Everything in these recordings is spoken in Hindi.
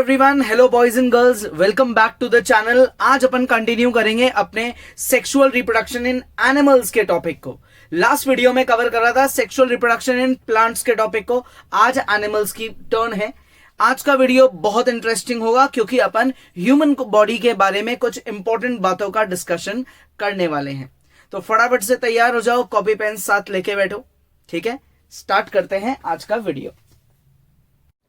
Everyone, hello boys and girls, welcome back to the channel. आज अपन कंटिन्यू करेंगे अपने सेक्सुअल रिप्रोडक्शन इन एनिमल्स के टॉपिक को। लास्ट वीडियो में कवर कर रहा था सेक्सुअल रिप्रोडक्शन इन प्लांट्स के टॉपिक को। आज एनिमल्स की टर्न है। आज का वीडियो बहुत इंटरेस्टिंग होगा क्योंकि अपन ह्यूमन बॉडी के बारे में कुछ इंपॉर्टेंट बातों का डिस्कशन करने वाले हैं। तो फटाफट से तैयार हो जाओ, कॉपी पेन साथ लेके बैठो। ठीक है, स्टार्ट करते हैं आज का वीडियो।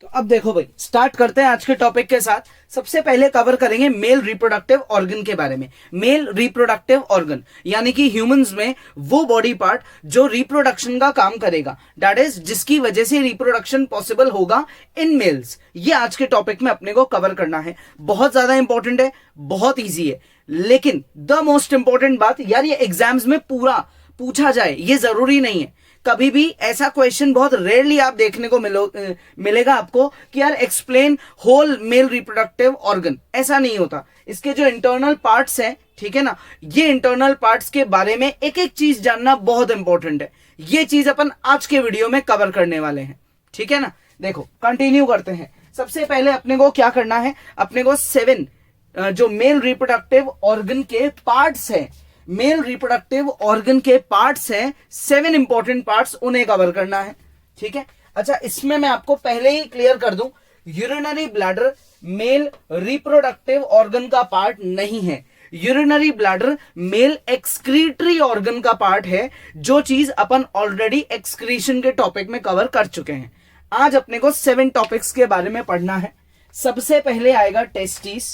तो अब देखो भाई, स्टार्ट करते हैं आज के टॉपिक के साथ। सबसे पहले कवर करेंगे मेल रिप्रोडक्टिव ऑर्गन के बारे में। मेल रिप्रोडक्टिव ऑर्गन यानी कि ह्यूमंस में वो बॉडी पार्ट जो रिप्रोडक्शन का काम करेगा, दैट इज जिसकी वजह से रिप्रोडक्शन पॉसिबल होगा इन मेल्स। ये आज के टॉपिक में अपने को कवर करना है। बहुत ज्यादा इंपॉर्टेंट है, बहुत ईजी है, लेकिन द मोस्ट इंपॉर्टेंट बात यार, ये एग्जाम्स में पूरा पूछा जाए ये जरूरी नहीं है। कभी भी ऐसा क्वेश्चन बहुत रेयरली आप देखने को मिलेगा आपको कि यार explain whole male reproductive organ. ऐसा नहीं होता। इसके जो इंटरनल पार्ट्स हैं, ठीक है ना, ये इंटरनल पार्ट्स के बारे में एक एक चीज जानना बहुत इंपॉर्टेंट है। ये चीज अपन आज के वीडियो में कवर करने वाले हैं। ठीक है ना, देखो कंटिन्यू करते हैं। सबसे पहले अपने को क्या करना है, अपने को 7 जो मेल रिप्रोडक्टिव ऑर्गन के पार्ट्स हैं, मेल रिप्रोडक्टिव ऑर्गन के पार्ट्स हैं, 7 इंपॉर्टेंट पार्ट्स, उन्हें कवर करना है। ठीक है, अच्छा इसमें मैं आपको पहले ही क्लियर कर दूं, urinary bladder male reproductive organ का पार्ट नहीं है। Urinary bladder male excretory organ का पार्ट है, जो चीज अपन ऑलरेडी एक्सक्रीशन के टॉपिक में कवर कर चुके हैं। आज अपने को 7 टॉपिक्स के बारे में पढ़ना है। सबसे पहले आएगा टेस्टिस,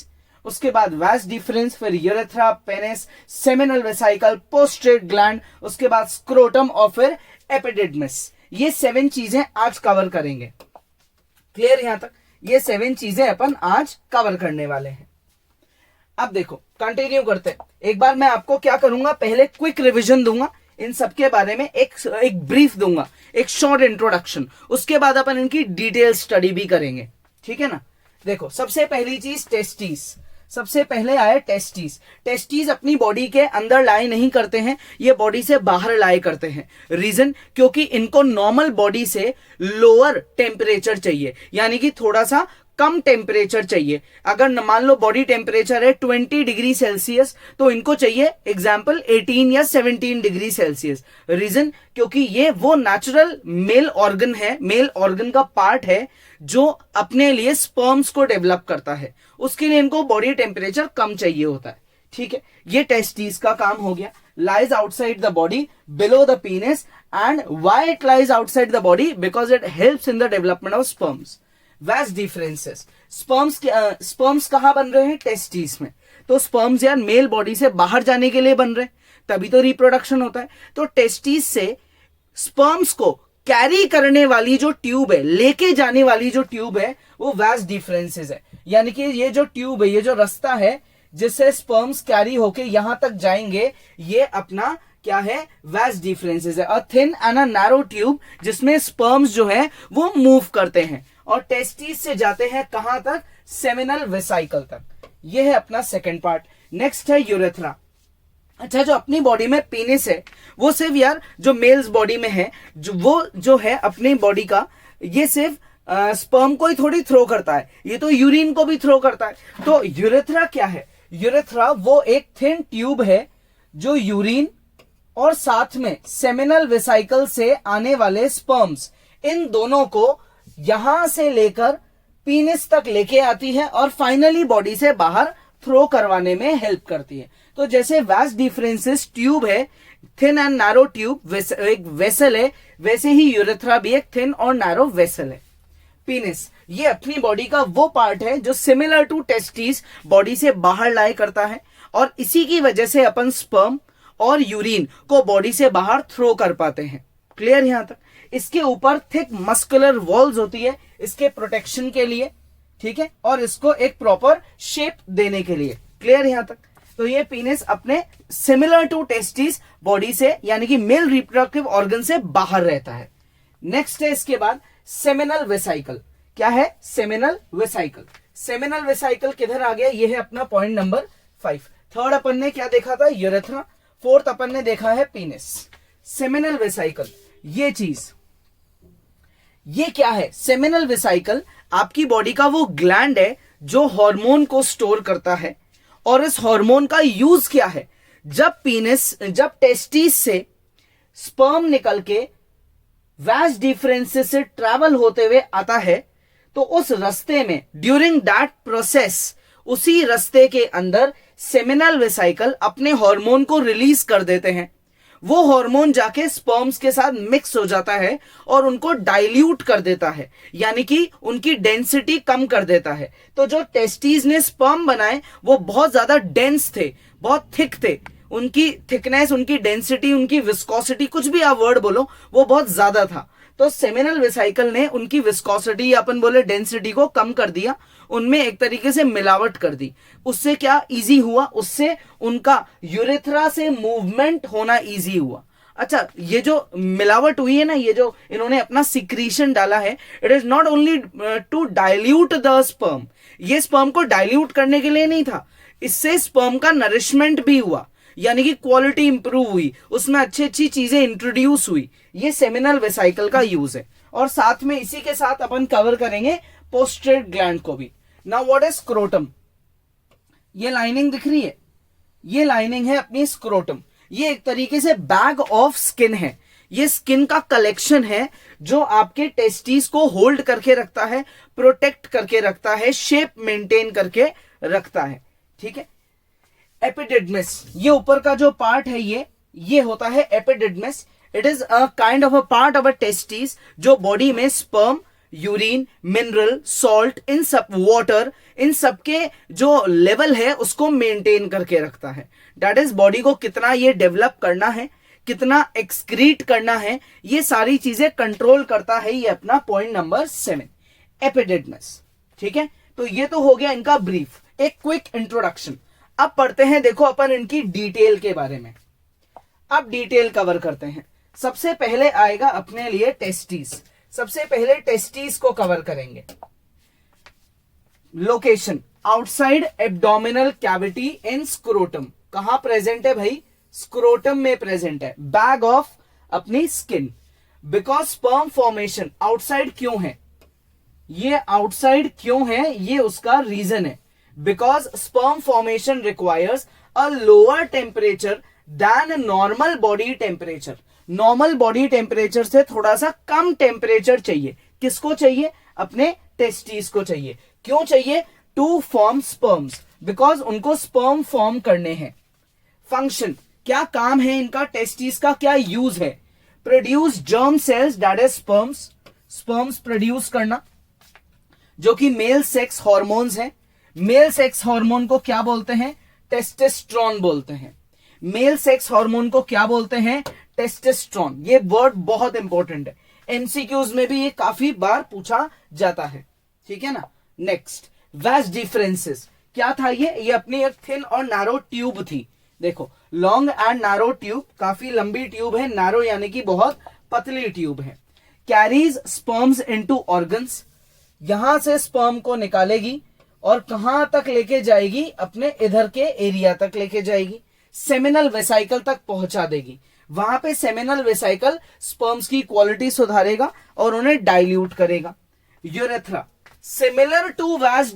उसके बाद वास डिफरेंस, फिर यूरेथ्रा, पेनिस, सेमिनल वेसिकल, पोस्ट्रेट ग्लैंड, उसके बाद स्क्रोटम और फिर एपिडिडमिस। ये 7 चीजें आज कवर करेंगे। क्लियर यहां तक? ये 7 चीजें अपन आज कवर करने वाले हैं। अब देखो कंटिन्यू करते हैं। एक बार मैं आपको क्या करूंगा, पहले क्विक रिवीजन दूंगा इन सब के बारे में, एक ब्रीफ दूंगा, एक शॉर्ट इंट्रोडक्शन। उसके बाद अपन इनकी डिटेल स्टडी भी करेंगे। ठीक है ना। देखो सबसे पहली चीज टेस्टिस। सबसे पहले आए टेस्टिस। टेस्टिस अपनी बॉडी के अंदर लाई नहीं करते हैं, ये बॉडी से बाहर लाई करते हैं। रीजन, क्योंकि इनको नॉर्मल बॉडी से लोअर टेम्परेचर चाहिए, यानी कि थोड़ा सा कम टेम्परेचर चाहिए। अगर मान लो बॉडी टेम्परेचर है 20 डिग्री सेल्सियस, तो इनको चाहिए एग्जाम्पल 18 या 17 डिग्री सेल्सियस। रीजन, क्योंकि ये वो नेचुरल मेल ऑर्गन है, मेल ऑर्गन का पार्ट है जो अपने लिए स्पर्म्स को डेवलप करता है। उसके लिए इनको बॉडी टेम्परेचर कम चाहिए होता है। ठीक है, ये टेस्टिस का काम हो गया। Lies outside the body below the penis, and why it lies outside the body, because it helps in the development of sperms. वास डिफरेंसेस, स्पर्म्स कहां बन रहे हैं? टेस्टिस में। तो स्पर्म्स यार मेल बॉडी से बाहर जाने के लिए बन रहे हैं, तभी तो रिप्रोडक्शन होता है। तो टेस्टिस से स्पर्म्स को कैरी करने वाली जो ट्यूब है, लेके जाने वाली जो ट्यूब है, वो वास डिफरेंसेस है। यानी कि ये जो ट्यूब है, ये जो रास्ता है जिससे स्पर्म्स कैरी होके यहां तक जाएंगे, ये अपना क्या है? वास डिफरेंसेस है। A thin and a narrow tube जिसमें स्पर्म्स जो है वो मूव करते हैं और टेस्टिस से जाते हैं कहां तक? सेमिनल वेसिकल तक। ये है अपना सेकंड पार्ट। नेक्स्ट है यूरेथ्रा। अच्छा, जो अपनी बॉडी में पेनिस है, वो सिर्फ यार जो मेल्स बॉडी में है, जो है अपनी बॉडी का, ये सिर्फ स्पर्म को ही थोड़ी थ्रो करता है, ये तो यूरिन को भी थ्रो करता है। तो यूरेथ्रा क्या है? यूरेथ्रा वो एक थिन ट्यूब है जो यूरिन और साथ में सेमिनल वेसिकल से आने वाले स्पर्म्स, इन दोनों को यहां से लेकर पीनिस तक लेके आती है और फाइनली बॉडी से बाहर थ्रो करवाने में हेल्प करती है। तो जैसे वास डिफरेंसेस ट्यूब है, थिन एंड नैरो ट्यूब, एक वेसल है, वैसे ही यूरेथ्रा भी एक थिन और नैरो वेसल है। पीनिस ये अपनी बॉडी का वो पार्ट है जो सिमिलर टू टेस्टिस बॉडी से बाहर लाई करता है, और इसी की वजह से अपन स्पर्म और यूरिन को बॉडी से बाहर थ्रो कर पाते हैं। क्लियर यहां तक? इसके ऊपर थिक मस्कुलर वॉल्स होती है इसके प्रोटेक्शन के लिए। ठीक है, और इसको एक प्रॉपर शेप देने के लिए। क्लियर यहां तक? तो ये पीनिस अपने सिमिलर टू टेस्टिस बॉडी से, यानी कि मेल रिप्रोडक्टिव ऑर्गन से बाहर रहता है। नेक्स्ट है इसके बाद सेमिनल वेसिकल। क्या है? Seminal vesicle. सेमिनल वेसिकल किधर आ गया? ये है अपना पॉइंट नंबर 5। थर्ड अपन ने क्या देखा था? यूरेथ्रा। फोर्थ अपन ने देखा है पीनिस। सेमिनल वेसिकल, ये चीज, ये क्या है? सेमिनल वेसिकल आपकी बॉडी का वो ग्लैंड है जो हार्मोन को स्टोर करता है। और इस हार्मोन का यूज क्या है? जब टेस्टिस से स्पर्म निकल के वैज डिफरेंसेस से ट्रैवल होते हुए आता है, तो उस रास्ते में ड्यूरिंग दैट प्रोसेस, उसी रास्ते के अंदर सेमिनल वेसिकल अपने हार्मोन को रिलीज कर देते हैं। वो हार्मोन जाके स्पर्म्स के साथ मिक्स हो जाता है और उनको डाइल्यूट कर देता है, यानी कि उनकी डेंसिटी कम कर देता है। तो जो टेस्टीज ने स्पर्म बनाए वो बहुत ज्यादा डेंस थे, बहुत थिक थे। उनकी थिकनेस, उनकी डेंसिटी, उनकी विस्कोसिटी, कुछ भी आप वर्ड बोलो, वो बहुत ज्यादा था। तो सेमिनल वेसिकल ने उनकी विस्कोसिटी या अपन बोले डेंसिटी को कम कर दिया, उनमें एक तरीके से मिलावट कर दी। उससे क्या इजी हुआ? उससे उनका यूरेथ्रा से मूवमेंट होना इजी हुआ। अच्छा, ये जो मिलावट हुई है ना, ये जो इन्होंने अपना सिक्रीशन डाला है, it is not only to dilute the sperm. ये स्पर्म को डाइल्यूट करने के लिए नहीं था, इससे स्पर्म का नरिशमेंट भी हुआ, यानी कि क्वालिटी इंप्रूव हुई, उसमें अच्छी अच्छी चीजें इंट्रोड्यूस हुई। ये सेमिनल वेसिकल का यूज है। और साथ में इसी के साथ अपन कवर करेंगे पोस्ट्रेट ग्लैंड को भी। Now what is scrotum? ये लाइनिंग दिख रही है, ये लाइनिंग है अपनी स्क्रोटम। ये एक तरीके से बैग ऑफ स्किन है। ये स्किन का कलेक्शन है जो आपके टेस्टिस को होल्ड करके रखता है, प्रोटेक्ट करके रखता है, शेप मेंटेन करके रखता है। ठीक है। एपिडिडमिस, ये ऊपर का जो पार्ट है ये होता है epididymis. It is a kind of a part of a testis जो बॉडी में स्पर्म, यूरिन, मिनरल, सॉल्ट, इन सब, वाटर, इन सब के जो लेवल है उसको मेंटेन करके रखता है। दैट इज बॉडी को कितना ये डेवलप करना है, कितना एक्सक्रीट करना है, ये सारी चीजें कंट्रोल करता है ये अपना पॉइंट नंबर 7, एपिडिडमिस। ठीक है। तो ये तो हो गया इनका ब्रीफ, एक क्विक इंट्रोडक्शन। अब पढ़ते हैं, देखो अपन इनकी डिटेल के बारे में। अब डिटेल कवर करते हैं। सबसे पहले आएगा अपने लिए टेस्टिस। सबसे पहले टेस्टिस को कवर करेंगे। Location outside abdominal cavity in scrotum. कहां प्रेजेंट है भाई? स्क्रोटम में प्रेजेंट है, बैग ऑफ अपनी skin. Because sperm formation outside क्यों है? ये आउटसाइड क्यों है, ये उसका रीजन है। Because sperm formation requires a lower temperature than normal body temperature. Normal body temperature से थोड़ा सा कम टेम्परेचर चाहिए। किसको चाहिए? अपने टेस्टिस को चाहिए। क्यों चाहिए? टू फॉर्म स्पर्म्स, बिकॉज उनको स्पर्म फॉर्म करने हैं। फंक्शन, क्या काम है इनका? टेस्टिस का क्या यूज है? Produce germ cells, that is sperms. Sperms produce करना, जो कि मेल सेक्स हॉर्मोन्स हैं। मेल सेक्स हार्मोन को क्या बोलते हैं? टेस्टोस्टेरोन बोलते हैं। मेल सेक्स हार्मोन को क्या बोलते हैं? टेस्टोस्टेरोन। ये वर्ड बहुत इंपॉर्टेंट है, एमसीक्यूज में भी ये काफी बार पूछा जाता है। ठीक है ना। नेक्स्ट, वैज डिफरेंसेस क्या था? ये अपनी एक थिन और नैरो ट्यूब थी। देखो, लॉन्ग एंड नैरो ट्यूब, काफी लंबी ट्यूब है, नैरो यानी कि बहुत पतली ट्यूब है। कैरीज स्पर्म्स इनटू ऑर्गन्स, यहां से स्पर्म को निकालेगी और कहां तक लेके जाएगी? अपने इधर के एरिया तक लेके जाएगी, सेमिनल वेसिकल तक पहुंचा देगी। वहां पे सेमिनल वेसिकल स्पर्म्स की क्वालिटी सुधारेगा और उन्हें डाइल्यूट करेगा। Urethra, similar to vas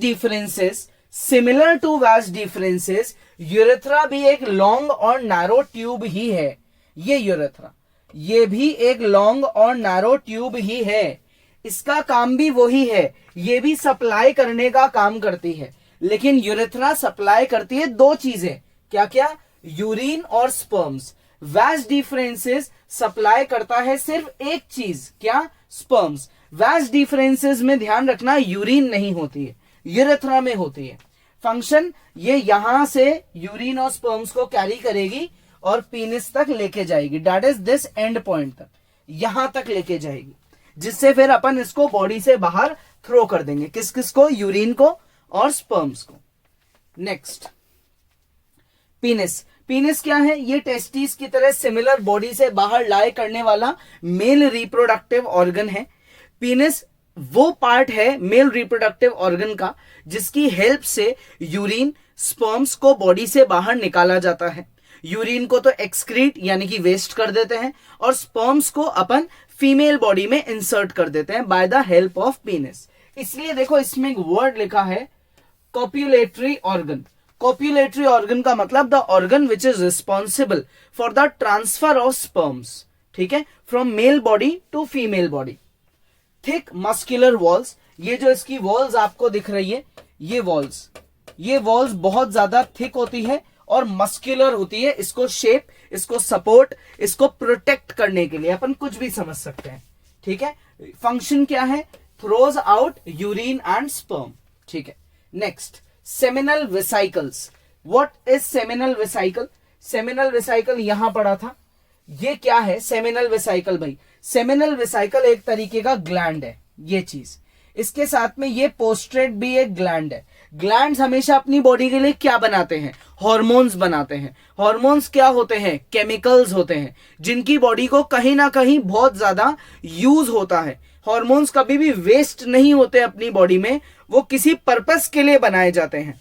deferens, urethra भी एक लॉन्ग और नैरो ट्यूब ही है। ये यूरेथ्रा, ये भी एक लॉन्ग और नैरो ट्यूब ही है। इसका काम भी वही है, ये भी सप्लाई करने का काम करती है। लेकिन यूरेथ्रा सप्लाई करती है दो चीजें, क्या क्या? यूरिन और स्पर्म्स। वैज डिफरेंसेस सप्लाई करता है सिर्फ एक चीज, क्या? स्पर्म्स। वैज डिफरेंसेस में ध्यान रखना, यूरिन नहीं होती है, यूरेथ्रा में होती है। फंक्शन, ये यहां से यूरिन और स्पर्म्स को कैरी करेगी और पीनिस तक लेके जाएगी। That is this and point तक, यहां तक लेके जाएगी, जिससे फिर अपन इसको बॉडी से बाहर थ्रो कर देंगे। किस किस को? यूरिन को और स्पर्म्स को। Next, penis. पीनिस क्या है? ये टेस्टिस की तरह सिमिलर बॉडी से बाहर लाई करने वाला मेल रिप्रोडक्टिव ऑर्गन है। पीनिस वो पार्ट है मेल रिप्रोडक्टिव ऑर्गन का जिसकी हेल्प से यूरिन, स्पर्म्स को बॉडी से बाहर निकाला जाता है। यूरिन को तो एक्सक्रीट यानी कि वेस्ट कर देते हैं और स्पर्म्स को अपन फीमेल बॉडी में इंसर्ट कर देते हैं by the help of penis. इसलिए देखो, इसमें एक वर्ड लिखा है कॉप्युलेटरी ऑर्गन। कॉप्युलेटरी ऑर्गन का मतलब the organ which is responsible for the transfer of sperms, ठीक है, from male body to female body. Thick muscular walls, ये जो इसकी वॉल्स आपको दिख रही है, ये वॉल्स बहुत ज्यादा थिक होती है और मस्कुलर होती है। इसको शेप, इसको सपोर्ट, इसको प्रोटेक्ट करने के लिए अपन कुछ भी समझ सकते हैं, ठीक है। फंक्शन क्या है? Throws out urine and sperm, ठीक है। Next, seminal vesicles. What is seminal vesicle? Seminal vesicle यहां पड़ा था। ये क्या है सेमिनल वेसिकल? भाई सेमिनल वेसिकल एक तरीके का ग्लैंड है, ये चीज। इसके साथ में ये पोस्ट्रेट भी एक ग्लैंड है। ग्लैंड्स हमेशा अपनी बॉडी के लिए क्या बनाते हैं? हार्मोन्स बनाते हैं। हार्मोन्स क्या होते हैं? केमिकल्स होते हैं, जिनकी बॉडी को कहीं ना कहीं बहुत ज्यादा यूज होता है। हार्मोन्स कभी भी वेस्ट नहीं होते अपनी बॉडी में, वो किसी पर्पस के लिए बनाए जाते हैं।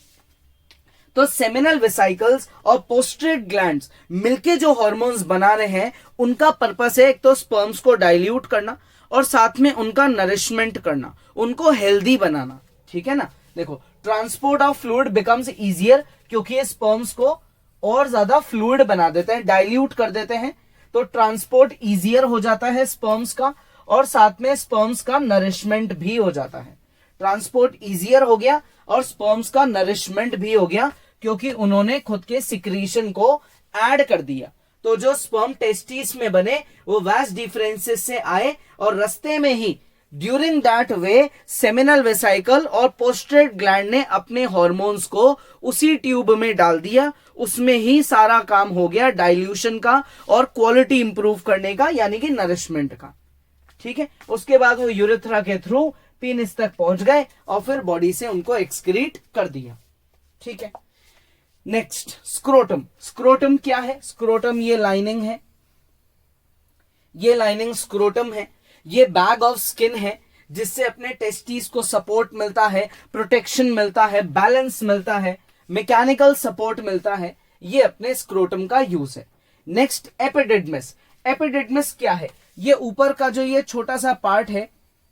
तो सेमिनल वेसिकल्स और पोस्ट्रेट ग्लैंड्स मिलके जो हार्मोन्स बना रहे हैं, उनका पर्पस है एक तो स्पर्म्स को डाइल्यूट करना और साथ में उनका नरिशमेंट करना, उनको हेल्दी बनाना, ठीक है ना। देखो, transport of fluid becomes easier, क्योंकि ये स्पर्म्स को और ज्यादा फ्लूइड बना देते हैं, डाइल्यूट कर देते हैं, तो ट्रांसपोर्ट इजियर हो जाता है स्पर्म्स का, और साथ में स्पर्म्स का नरिशमेंट भी हो जाता है। ट्रांसपोर्ट इजियर हो गया और स्पर्म्स का नरिशमेंट भी हो गया, क्योंकि उन्होंने खुद के सिक्रीशन को ऐड कर दिया। तो जो स्पर्म टेस्टिस में बने वो वास्ट डिफरेंसेस से आए, और रास्ते में ही during that way seminal vesicle और पोस्ट्रेट ग्लैंड ने अपने हार्मोन्स को उसी ट्यूब में डाल दिया। उसमें ही सारा काम हो गया डाइल्यूशन का और क्वालिटी इंप्रूव करने का, यानी कि नरिशमेंट का, ठीक है। उसके बाद वो यूरेथ्रा के थ्रू पीनिस तक पहुंच गए और फिर बॉडी से उनको एक्सक्रीट कर दिया, ठीक है। Next, scrotum. स्क्रोटम क्या है? स्क्रोटम ये लाइनिंग है, ये लाइनिंग स्क्रोटम है। ये बैग ऑफ स्किन है जिससे अपने टेस्टिस को सपोर्ट मिलता है, प्रोटेक्शन मिलता है, बैलेंस मिलता है, मैकेनिकल सपोर्ट मिलता है। ये अपने स्क्रोटम का यूज है। Next, epididymis. एपिडिडमिस क्या है? ये ऊपर का जो ये छोटा सा पार्ट है,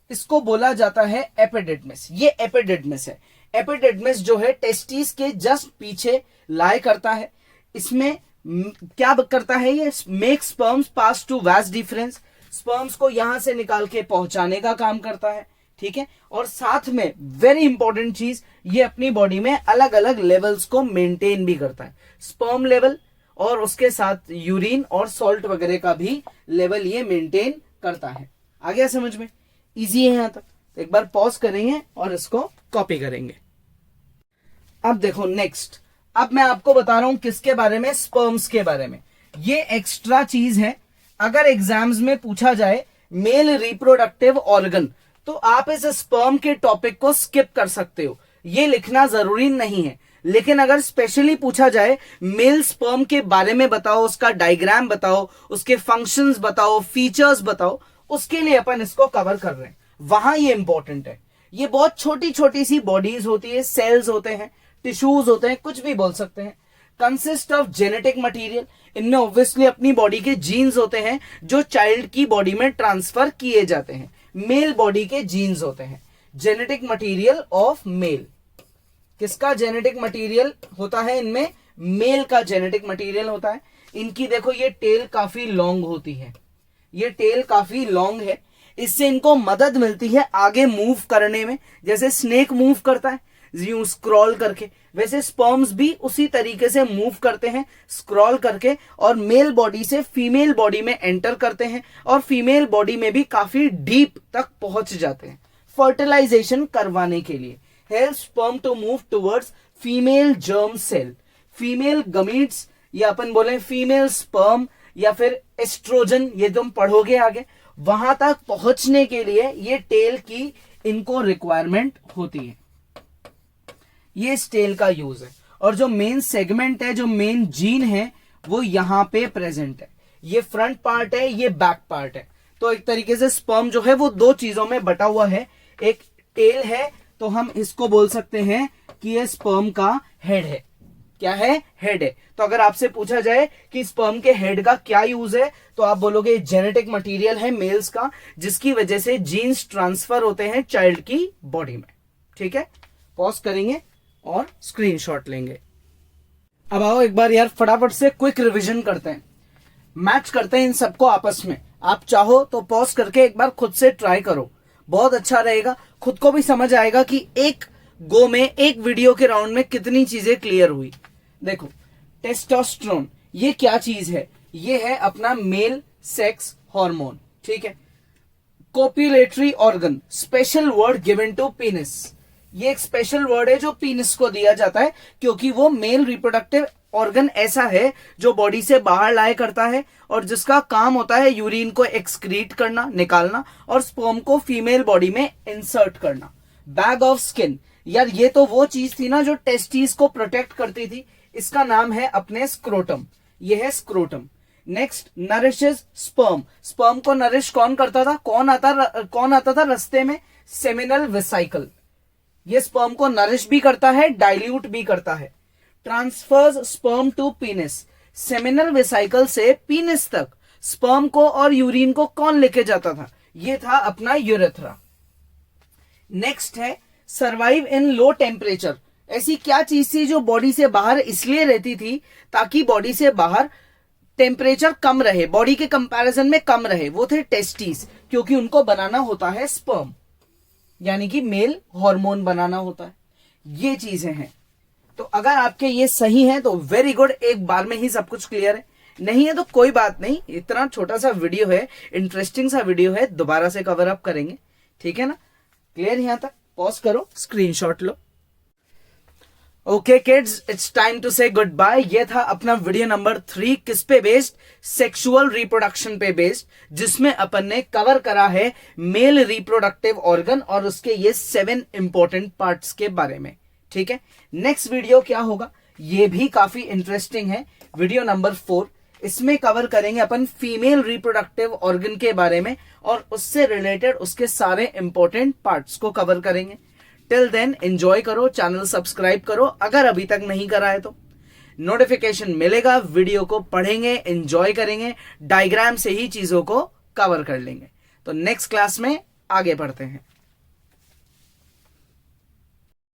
इसको बोला जाता है एपिडिडमिस। ये एपिडिडमिस है। एपिडिडमिस जो है टेस्टिस के जस्ट पीछे लाई करता है। इसमें क्या करता है? ये make sperms pass to vas deferens, sperms को यहां से निकाल के पहुंचाने का काम करता है, ठीक है। और साथ में वेरी इंपॉर्टेंट चीज, ये अपनी बॉडी में अलग अलग लेवल्स को मेंटेन भी करता है। स्पर्म लेवल और उसके साथ यूरिन और सॉल्ट वगैरह का भी लेवल ये मेंटेन करता है। आ गया समझ में? इजी है यहां तक। तो एक बार पॉज करेंगे और इसको कॉपी करेंगे। अब देखो नेक्स्ट, अब मैं आपको बता रहा हूं किसके बारे में? स्पर्म्स के बारे में। ये एक्स्ट्रा चीज है। अगर एग्जाम्स में पूछा जाए मेल रिप्रोडक्टिव ऑर्गन, तो आप इस स्पर्म के टॉपिक को स्किप कर सकते हो, ये लिखना जरूरी नहीं है। लेकिन अगर स्पेशली पूछा जाए मेल स्पर्म के बारे में बताओ, उसका डायग्राम बताओ, उसके फंक्शंस बताओ, फीचर्स बताओ, उसके लिए अपन इसको कवर कर रहे हैं, वहां ये इंपॉर्टेंट है। ये बहुत छोटी छोटी सी बॉडीज होती है, सेल्स होते हैं, टिश्यूज होते हैं, कुछ भी बोल सकते हैं। कंसिस्ट ऑफ जेनेटिक मटेरियल, इनमें ऑब्वियसली अपनी बॉडी के जीन्स होते हैं जो चाइल्ड की बॉडी में ट्रांसफर किए जाते हैं। मेल बॉडी के जीन्स होते हैं। जेनेटिक मटेरियल ऑफ मेल, किसका जेनेटिक मटेरियल होता है? इनमें मेल का जेनेटिक मटेरियल होता है। इनकी देखो ये टेल काफी लॉन्ग होती है, ये टेल काफी लॉन्ग है, इससे इनको मदद मिलती है आगे मूव करने में। जैसे स्नेक मूव करता है यूं स्क्रॉल करके, वैसे स्पर्म्स भी उसी तरीके से मूव करते हैं स्क्रॉल करके, और मेल बॉडी से फीमेल बॉडी में एंटर करते हैं और फीमेल बॉडी में भी काफी डीप तक पहुंच जाते हैं फर्टिलाइजेशन करवाने के लिए। Help sperm to move towards female germ cell, female gametes, या अपन बोले फीमेल स्पर्म, या फिर एस्ट्रोजन, ये तुम पढ़ोगे आगे, वहां तक पहुंचने के लिए ये टेल की इनको रिक्वायरमेंट होती है। ये इस टेल का यूज है। और जो मेन सेगमेंट है, जो मेन जीन है, वो यहां पे प्रेजेंट है। ये फ्रंट पार्ट है, ये बैक पार्ट है। तो एक तरीके से स्पर्म जो है वो दो चीजों में बटा हुआ है। एक टेल है, तो हम इसको बोल सकते हैं कि ये स्पर्म का हेड है। क्या है? हेड है। तो अगर आपसे पूछा जाए कि स्पर्म के हेड का क्या यूज है, तो आप बोलोगे जेनेटिक मटेरियल है मेल्स का, जिसकी वजह से जीन्स ट्रांसफर होते हैं चाइल्ड की बॉडी में। ठीक है, पॉज करेंगे और स्क्रीनशॉट लेंगे। अब आओ एक बार यार फटाफट से क्विक रिवीजन करते हैं, मैच करते हैं इन सबको आपस में। आप चाहो तो पॉज करके एक बार खुद से ट्राई करो, बहुत अच्छा रहेगा, खुद को भी समझ आएगा कि एक गो में एक वीडियो के राउंड में कितनी चीजें क्लियर हुई। देखो टेस्टोस्टेरोन ये क्या चीज है, ये है अपना मेल सेक्स हार्मोन, ठीक है। Copulatory organ, special word given to penis, ये एक स्पेशल वर्ड है जो पीनिस को दिया जाता है क्योंकि वो मेल रिप्रोडक्टिव ऑर्गन ऐसा है जो बॉडी से बाहर लाया करता है और जिसका काम होता है यूरिन को एक्सक्रीट करना, निकालना, और स्पर्म को फीमेल बॉडी में इंसर्ट करना। बैग ऑफ स्किन, यार ये तो वो चीज थी ना जो टेस्टिस को प्रोटेक्ट करती थी, इसका नाम है अपने स्क्रोटम, ये है scrotum. Next nourishes sperm, sperm को नरिश कौन करता था, कौन आता था रास्ते में, सेमिनल वेसिकल, ये स्पर्म को नरिश भी करता है, डाइल्यूट भी करता है। Transfers sperm to penis, seminal vesicle से पीनिस तक स्पर्म को और यूरिन को कौन लेके जाता था, ये था अपना यूरेथ्रा। नेक्स्ट है सर्वाइव इन लो टेम्परेचर, ऐसी क्या चीज थी जो बॉडी से बाहर इसलिए रहती थी ताकि बॉडी से बाहर टेम्परेचर कम रहे, बॉडी के कंपैरिजन में कम रहे, वो थे टेस्टिस, क्योंकि उनको बनाना होता है स्पर्म, यानी कि मेल हार्मोन बनाना होता है। ये चीजें हैं, तो अगर आपके ये सही हैं तो वेरी गुड, एक बार में ही सब कुछ क्लियर है, नहीं है तो कोई बात नहीं, इतना छोटा सा वीडियो है, इंटरेस्टिंग सा वीडियो है, दोबारा से कवर अप करेंगे, ठीक है ना। क्लियर यहां तक, पॉज करो, स्क्रीनशॉट लो। Okay kids, it's time to say goodbye. ये था अपना वीडियो नंबर 3, किस पे बेस्ड, सेक्सुअल रिप्रोडक्शन पे बेस्ड, जिसमें अपन ने कवर करा है मेल रिप्रोडक्टिव ऑर्गन और उसके ये 7 इंपॉर्टेंट पार्ट्स के बारे में, ठीक है। नेक्स्ट वीडियो क्या होगा, ये भी काफी इंटरेस्टिंग है, वीडियो नंबर 4, इसमें कवर करेंगे अपन फीमेल रिप्रोडक्टिव ऑर्गन के बारे में और उससे रिलेटेड उसके सारे इंपॉर्टेंट पार्ट्स को कवर करेंगे। टिल देन एंजॉय करो, चैनल सब्सक्राइब करो अगर अभी तक नहीं करा है तो, नोटिफिकेशन मिलेगा, वीडियो को पढ़ेंगे, एंजॉय करेंगे, डायग्राम से ही चीजों को कवर कर लेंगे। तो नेक्स्ट क्लास में आगे बढ़ते हैं।